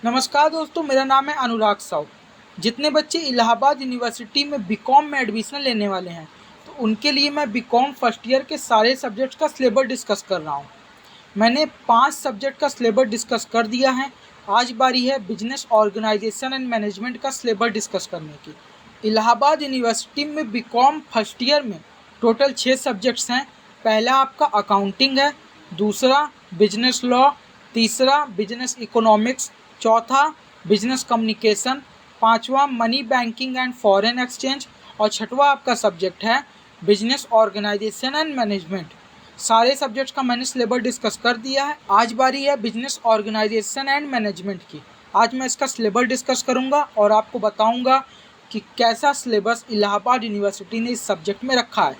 नमस्कार दोस्तों, मेरा नाम है अनुराग साहू। जितने बच्चे इलाहाबाद यूनिवर्सिटी में बीकॉम में एडमिशन लेने वाले हैं, तो उनके लिए मैं बीकॉम फर्स्ट ईयर के सारे सब्जेक्ट्स का सिलेबस डिस्कस कर रहा हूँ। मैंने 5 सब्जेक्ट का सिलेबस डिस्कस कर दिया है। आज बारी है बिजनेस ऑर्गेनाइजेशन एंड मैनेजमेंट का सिलेबस डिस्कस करने की। इलाहाबाद यूनिवर्सिटी में बीकॉम फर्स्ट ईयर में टोटल 6 सब्जेक्ट्स हैं। पहला आपका अकाउंटिंग है, दूसरा बिजनेस लॉ, तीसरा बिजनेस इकोनॉमिक्स, चौथा बिजनेस कम्युनिकेशन, पांचवा money banking and foreign exchange और छठवा आपका सब्जेक्ट है बिजनेस ऑर्गेनाइजेशन एंड मैनेजमेंट। सारे सब्जेक्ट्स का मैंने सिलेबस डिस्कस कर दिया है। आज बारी है बिजनेस ऑर्गेनाइजेशन एंड मैनेजमेंट की। आज मैं इसका सिलेबस डिस्कस करूंगा और आपको बताऊंगा कि कैसा सिलेबस इलाहाबाद यूनिवर्सिटी ने इस सब्जेक्ट में रखा है।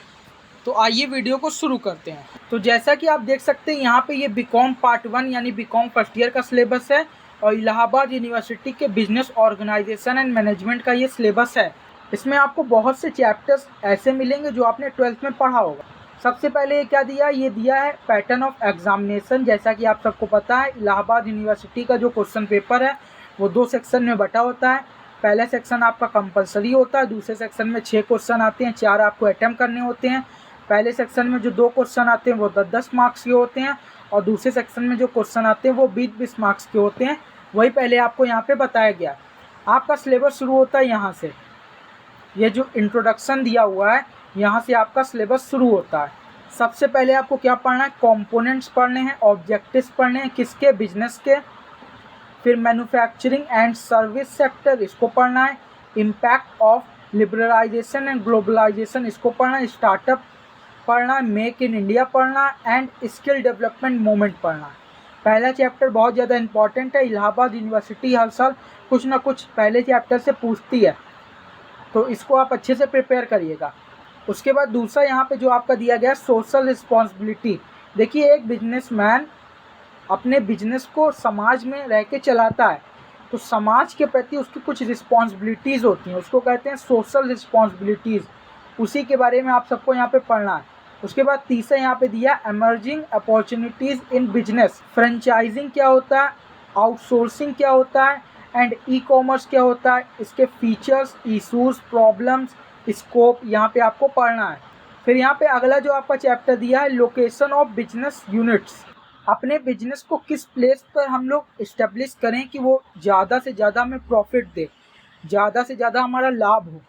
तो आइए वीडियो को शुरू करते हैं। तो जैसा कि आप देख सकते हैं, यहाँ पे ये बीकॉम पार्ट 1 यानी बीकॉम फर्स्ट ईयर का सिलेबस है और इलाहाबाद यूनिवर्सिटी के बिजनेस ऑर्गेनाइजेशन एंड मैनेजमेंट का ये सिलेबस है। इसमें आपको बहुत से चैप्टर्स ऐसे मिलेंगे जो आपने 12th में पढ़ा होगा। सबसे पहले ये क्या दिया, ये दिया है पैटर्न ऑफ एग्जामिनेशन। जैसा कि आप सबको पता है, इलाहाबाद यूनिवर्सिटी का जो क्वेश्चन पेपर है वो 2 सेक्शन में बटा होता है। पहला सेक्शन आपका कंपलसरी होता है, दूसरे सेक्शन में 6 क्वेश्चन आते हैं, 4 आपको अटेम्प्ट करने होते हैं। पहले सेक्शन में जो 2 क्वेश्चन आते हैं वो 10-10 मार्क्स के होते हैं और दूसरे सेक्शन में जो क्वेश्चन आते हैं वो 20-20 मार्क्स के होते हैं। वही पहले आपको यहाँ पे बताया गया। आपका सिलेबस शुरू होता है यहाँ से। ये जो इंट्रोडक्शन दिया हुआ है, यहाँ से आपका सिलेबस शुरू होता है। सबसे पहले आपको क्या पढ़ना है, कंपोनेंट्स पढ़ने हैं, ऑब्जेक्टिव्स पढ़ने हैं, किसके, बिजनेस के। फिर मैन्युफैक्चरिंग एंड सर्विस सेक्टर, इसको पढ़ना है। Impact of liberalisation and globalisation, इसको पढ़ना है। स्टार्टअप पढ़ना है, मेक इन इंडिया पढ़ना है एंड स्किल डेवलपमेंट मूवमेंट पढ़ना है। पहला चैप्टर बहुत ज़्यादा इंपॉर्टेंट है। इलाहाबाद यूनिवर्सिटी हर साल कुछ ना कुछ पहले चैप्टर से पूछती है, तो इसको आप अच्छे से प्रिपेयर करिएगा। उसके बाद दूसरा यहाँ पे जो आपका दिया गया सोशल रिस्पॉन्सिबिलिटी। देखिए, एक बिजनेसमैन अपने बिजनेस को समाज में रह के चलाता है, तो समाज के प्रति उसकी कुछ रिस्पॉन्सिबिलिटीज़ होती हैं, उसको कहते हैं सोशल रिस्पॉन्सिबिलिटीज़। उसी के बारे में आप सबको यहाँ पे पढ़ना है। उसके बाद तीसरा यहाँ पे दिया emerging opportunities in business. Franchising क्या होता है, आउटसोर्सिंग क्या होता है एंड ई कॉमर्स क्या होता है, इसके फीचर्स, इशूज़, प्रॉब्लम्स, स्कोप यहाँ पे आपको पढ़ना है। फिर यहाँ पे अगला जो आपका चैप्टर दिया है लोकेशन ऑफ बिजनेस यूनिट्स। अपने बिजनेस को किस प्लेस पर हम लोग इस्टेब्लिश करें कि वो ज़्यादा से ज़्यादा हमें प्रॉफिट दे, ज़्यादा से ज़्यादा हमारा लाभ हो,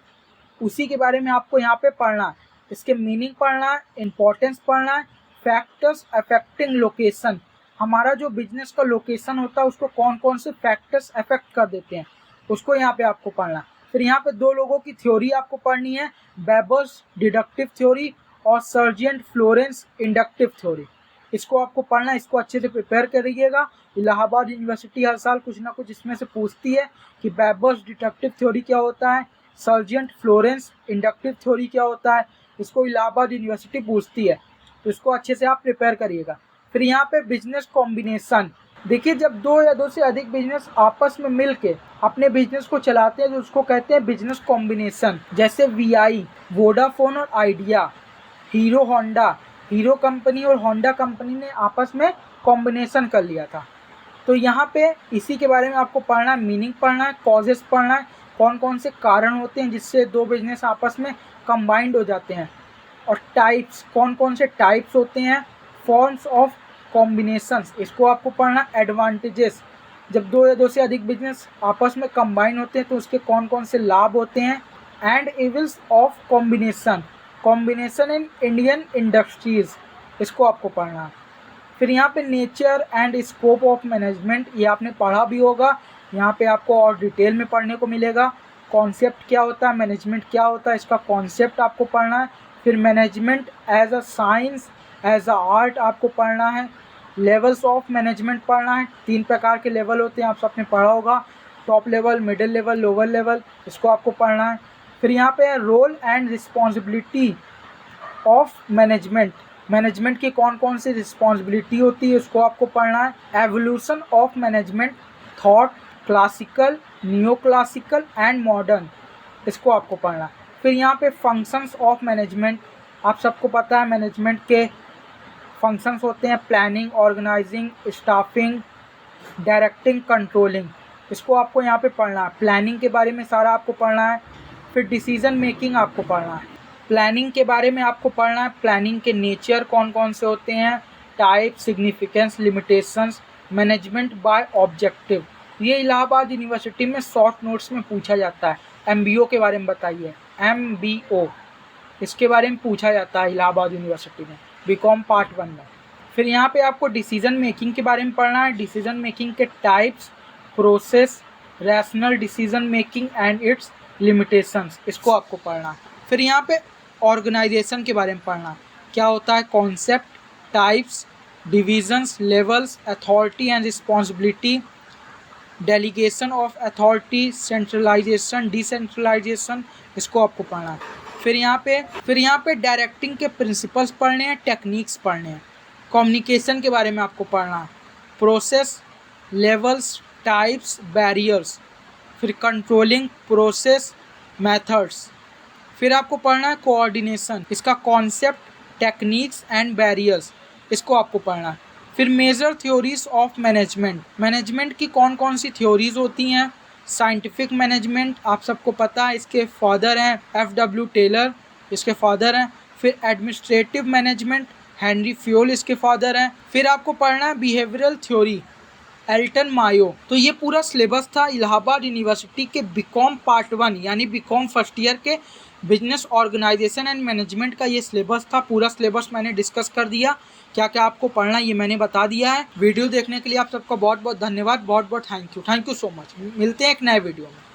उसी के बारे में आपको यहाँ पे पढ़ना है। इसके मीनिंग पढ़ना है, इम्पोर्टेंस पढ़ना है, फैक्टर्स अफेक्टिंग लोकेशन। हमारा जो बिजनेस का लोकेशन होता है उसको कौन कौन से फैक्टर्स अफेक्ट कर देते हैं, उसको यहाँ पे आपको पढ़ना है। फिर यहाँ पे 2 लोगों की थ्योरी आपको पढ़नी है, वेबर्स डिडक्टिव थ्योरी और सर्जेंट फ्लोरेंस इंडक्टिव थ्योरी। इसको आपको पढ़ना है, इसको अच्छे से प्रिपेयर करिएगा। इलाहाबाद यूनिवर्सिटी हर साल कुछ ना कुछ इसमें से पूछती है कि वेबर्स डिडक्टिव थ्योरी क्या होता है, सर्जेंट फ्लोरेंस इंडक्टिव थ्योरी क्या होता है, इसको इलाहाबाद यूनिवर्सिटी पूछती है, तो इसको अच्छे से आप प्रिपेयर करिएगा। फिर यहाँ पे बिजनेस कॉम्बिनेशन। देखिए, जब 2 या 2 से अधिक बिजनेस आपस में मिल के अपने बिजनेस को चलाते हैं तो उसको कहते हैं बिजनेस कॉम्बिनेशन। जैसे VI, वोडाफोन और idea, hero Honda, hero company और होंडा कंपनी ने आपस में कॉम्बिनेशन कर लिया था। तो यहाँ पे इसी के बारे में आपको पढ़ना है, मीनिंग पढ़ना है, कॉजेस पढ़ना है, कौन कौन से कारण होते हैं जिससे 2 बिजनेस आपस में कंबाइंड हो जाते हैं, और टाइप्स, कौन कौन से टाइप्स होते हैं, फॉर्म्स ऑफ कॉम्बिनेशंस, इसको आपको पढ़ना। एडवांटेजेस, जब 2 या 2 से अधिक बिजनेस आपस में कंबाइन होते हैं तो उसके कौन कौन से लाभ होते हैं। And evils of combination, combination in Indian industries, इसको आपको पढ़ना है। फिर यहाँ पे nature and scope of management, ये आपने पढ़ा भी होगा, यहाँ पे आपको और डिटेल में पढ़ने को मिलेगा। कॉन्सेप्ट क्या होता है, मैनेजमेंट क्या होता है, इसका कॉन्सेप्ट आपको पढ़ना है। फिर management as a science, as a art आपको पढ़ना है। लेवल्स ऑफ मैनेजमेंट पढ़ना है, 3 प्रकार के लेवल होते हैं, आप सबने पढ़ा होगा, top level, middle level, lower level, इसको आपको पढ़ना है। फिर यहाँ पे है role and responsibility of management, management की कौन कौन सी रिस्पॉन्सिबिलिटी होती है, उसको आपको पढ़ना है। Evolution of management, thought, classical, neo classical and modern, इसको आपको पढ़ना है। फिर यहाँ पे फंक्शंस ऑफ मैनेजमेंट, आप सबको पता है मैनेजमेंट के फंक्शंस होते हैं planning, organising, staffing, directing, controlling. इसको आपको यहाँ पे पढ़ना है। प्लानिंग के बारे में सारा आपको पढ़ना है। फिर डिसीजन मेकिंग आपको पढ़ना है। प्लानिंग के बारे में आपको पढ़ना है, प्लानिंग के नेचर कौन कौन से होते हैं, type, significance, limitations, management by objective. ये इलाहाबाद यूनिवर्सिटी में शॉर्ट नोट्स में पूछा जाता है। एमबीओ के बारे में बताइए, एमबीओ इसके बारे में पूछा जाता है इलाहाबाद यूनिवर्सिटी में बीकॉम पार्ट 1 में। फिर यहाँ पे आपको डिसीजन मेकिंग के बारे में पढ़ना है, डिसीजन मेकिंग के types, process, rational decision making and it's limitations, इसको आपको पढ़ना है। फिर यहाँ पे ऑर्गेनाइजेशन के बारे में पढ़ना है, क्या होता है concept, types, divisions, levels, authority and responsibility, delegation of authority, centralisation, decentralisation, इसको आपको पढ़ना है। फिर यहाँ पे डायरेक्टिंग के प्रिंसिपल्स पढ़ने हैं, टेक्निक्स पढ़ने हैं। कम्युनिकेशन के बारे में आपको पढ़ना है, प्रोसेस, लेवल्स, टाइप्स, बैरियर्स, फिर कंट्रोलिंग, प्रोसेस, मेथड्स। फिर आपको पढ़ना है कोऑर्डिनेशन, इसका कॉन्सेप्ट, टेक्निक्स एंड बैरियर्स, इसको आपको पढ़ना है। फिर major theories of management, management की कौन कौन सी थ्योरीज होती हैं। साइंटिफिक मैनेजमेंट आप सबको पता है, इसके फादर हैं एफ.डब्ल्यू. टेलर, इसके फादर हैं। फिर एडमिनिस्ट्रेटिव मैनेजमेंट, हेनरी फ्योल इसके फादर हैं। फिर आपको पढ़ना है बिहेवियरल थ्योरी, एल्टन मायो। तो ये पूरा सिलेबस था इलाहाबाद यूनिवर्सिटी के बीकॉम पार्ट 1 यानी बीकॉम फर्स्ट ईयर के बिजनेस ऑर्गेनाइजेशन एंड मैनेजमेंट का ये सिलेबस था। पूरा सिलेबस मैंने डिस्कस कर दिया, क्या क्या आपको पढ़ना ये मैंने बता दिया है। वीडियो देखने के लिए आप सबका बहुत बहुत धन्यवाद, बहुत बहुत थैंक यू सो मच। मिलते हैं एक नए वीडियो में।